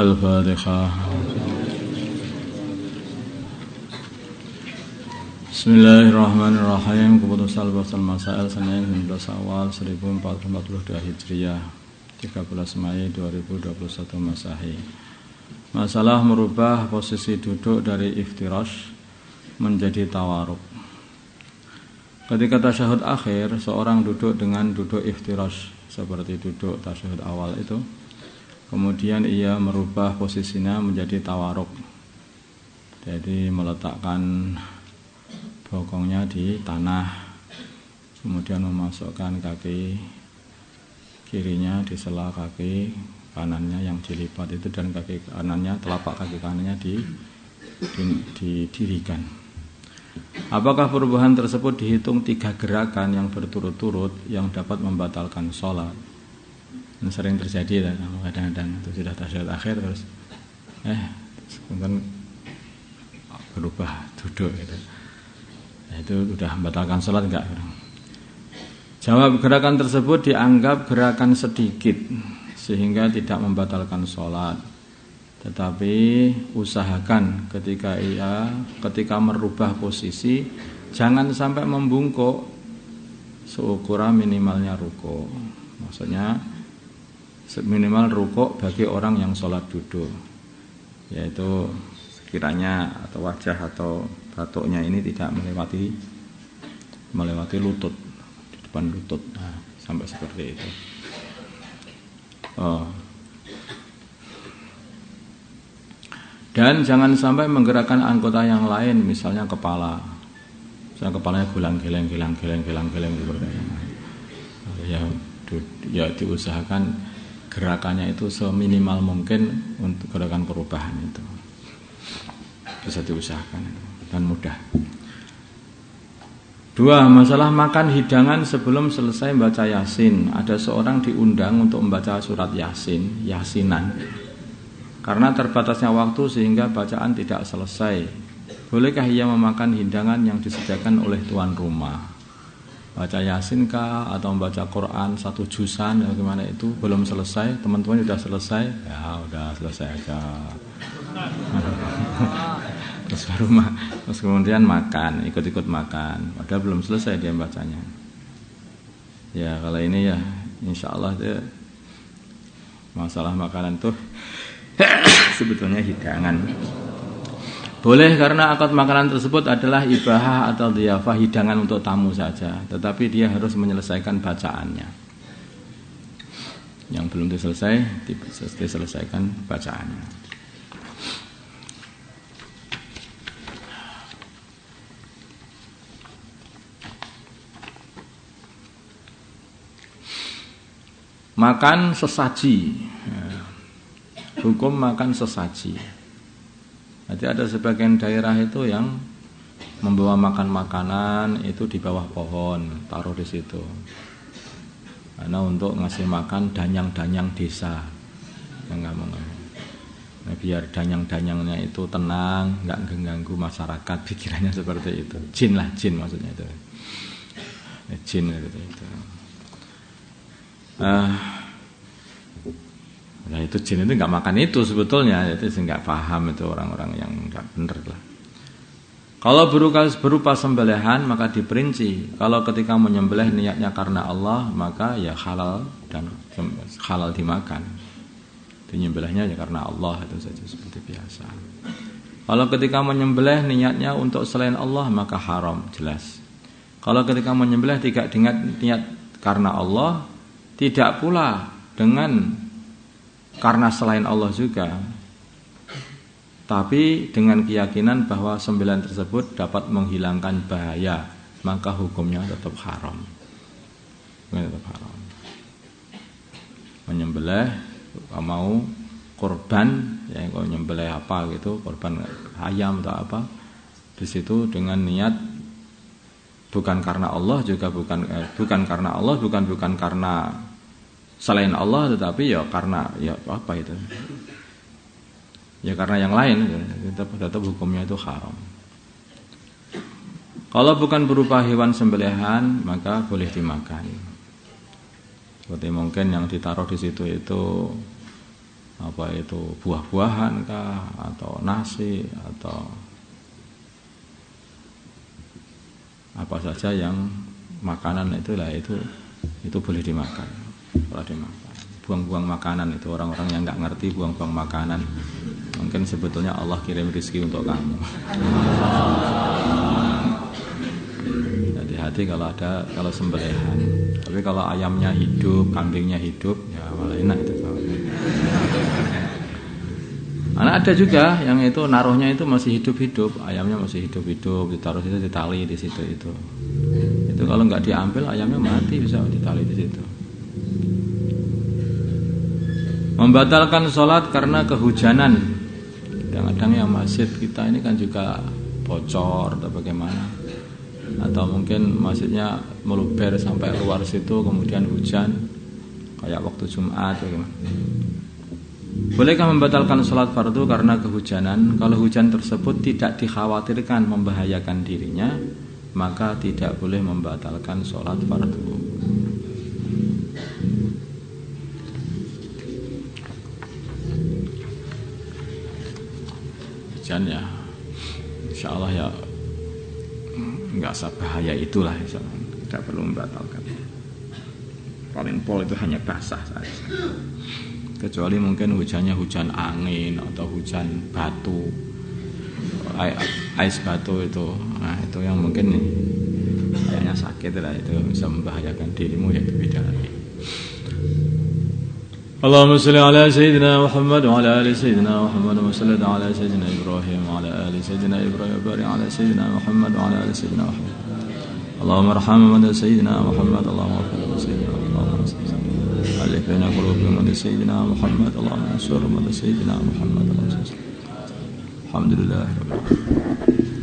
Al-Fatihah. Bismillahirrahmanirrahim. Keputusan Al-Basal Masail Senin 19 Awal 1442 Hijriah 13 Mei 2021 Masehi. Masalah merubah posisi duduk dari iftirash menjadi tawaruk. Ketika tasyahud akhir, seorang duduk dengan duduk iftirash seperti duduk tasyahud awal itu. Kemudian ia merubah posisinya menjadi tawaruk. Jadi meletakkan bokongnya di tanah, kemudian memasukkan kaki kirinya di sela kaki kanannya yang dilipat itu, dan kaki kanannya, telapak kaki kanannya didirikan. Apakah perubahan tersebut dihitung 3 gerakan yang berturut-turut yang dapat membatalkan sholat? Ini sering terjadi dan kadang-kadang itu sudah tasyahud akhir terus kemudian berubah duduk gitu. Nah, itu sudah membatalkan sholat enggak? Jawab, gerakan tersebut dianggap gerakan sedikit sehingga tidak membatalkan sholat. Tetapi usahakan ketika merubah posisi jangan sampai membungkuk seukuran minimalnya rukuk. Maksudnya minimal rukuk bagi orang yang sholat duduk, yaitu sekiranya atau wajah atau batuknya ini tidak melewati lutut, di depan lutut, nah, sampai seperti itu. Dan jangan sampai menggerakkan anggota yang lain, misalnya kepala. Misalnya kepalanya gilang-gilang seperti itu. Ya diusahakan gerakannya itu seminimal mungkin untuk gerakan perubahan itu. Bisa diusahakan dan mudah. 2. Masalah makan hidangan sebelum selesai baca Yasin. Ada seorang diundang untuk membaca surat Yasinan. Karena terbatasnya waktu sehingga bacaan tidak selesai. Bolehkah ia memakan hidangan yang disediakan oleh tuan rumah? Baca Yasin kah atau membaca Quran 1 juzan atau gimana itu belum selesai, teman-teman sudah selesai, ya udah selesai aja. Terus kemudian makan, ikut-ikut makan, padahal belum selesai dia bacanya. Ya kalau ini ya insya Allah itu masalah makanan tuh sebetulnya hidangan. Boleh karena akad makanan tersebut adalah ibahah atau dhiyafah, hidangan untuk tamu saja. Tetapi dia harus menyelesaikan bacaannya. Yang belum diselesaikan bacaannya. Makan sesaji. Hukum makan sesaji. Jadi ada sebagian daerah itu yang membawa makan makanan itu di bawah pohon, taruh di situ. Karena untuk ngasih makan danyang-danyang desa. Nah, biar danyang-danyangnya itu tenang, nggak mengganggu masyarakat, pikirannya seperti itu. Jin maksudnya itu. Jin itu. Nah itu jin itu nggak makan itu sebetulnya, itu nggak paham itu orang-orang yang nggak benar lah. Kalau berupa sembelihan maka diperinci. Kalau ketika menyembelih niatnya karena Allah maka ya halal dan halal dimakan. Menyembelihnya ya karena Allah, itu saja seperti biasa. Kalau ketika menyembelih niatnya untuk selain Allah maka haram, jelas. Kalau ketika menyembelih tidak dengan niat karena Allah, tidak pula dengan karena selain Allah juga, tapi dengan keyakinan bahwa sembelihan tersebut dapat menghilangkan bahaya, maka hukumnya tetap haram. Menyembelih mau korban, ya kalau nyembelih apa gitu, korban ayam atau apa, di situ dengan niat bukan karena Allah juga bukan karena Allah, bukan karena selain Allah, tetapi ya karena ya apa itu? Ya karena yang lain, tetap hukumnya itu haram. Kalau bukan berupa hewan sembelihan, maka boleh dimakan. Seperti mungkin yang ditaruh di situ itu apa itu buah-buahan kah atau nasi atau apa saja yang makanan itulah itu boleh dimakan. Buang-buang makanan itu orang-orang yang nggak ngerti buang-buang makanan. Mungkin sebetulnya Allah kirim rezeki untuk kamu. Hati-hati kalau sembelihan. Tapi kalau ayamnya hidup, kambingnya hidup, ya malah enak itu. Karena ada juga yang itu naruhnya itu masih hidup-hidup, ayamnya masih hidup-hidup, ditaruh situ ditali di situ itu. Itu kalau nggak diambil ayamnya mati bisa ditali di situ. Membatalkan sholat karena kehujanan. Kadang-kadang yang masjid kita ini kan juga bocor atau bagaimana. Atau mungkin masjidnya meluber sampai luar situ kemudian hujan kayak waktu Jumat bagaimana. Bolehkah membatalkan sholat fardu karena kehujanan? Kalau hujan tersebut tidak dikhawatirkan membahayakan dirinya, maka tidak boleh membatalkan sholat fardu. Hujan ya, insya Allah ya nggak sebahaya itulah, tidak perlu membatalkan. Paling pol itu hanya basah saja. Kecuali mungkin hujannya hujan angin atau hujan batu, ais batu itu, nah itu yang mungkin nih, kayaknya sakit lah, itu bisa membahayakan dirimu, ya itu beda lagi. Allahumma salli ala Sayyidina Muhammad wa ala ali Sayyidina Muhammad wa salli ala Sayyidina Ibrahim wa ala ali Sayyidina Ibrahim wa barik ala Sayyidina Muhammad wa ala ali Sayyidina Muhammad. Allahumma arham man Sayyidina Muhammad, Allahumma ighfir li Sayyidina Muhammad. ألف بين قلوبهم من سيدنا محمد اللهم انصر من سيدنا محمد. الحمد لله رب العالمين.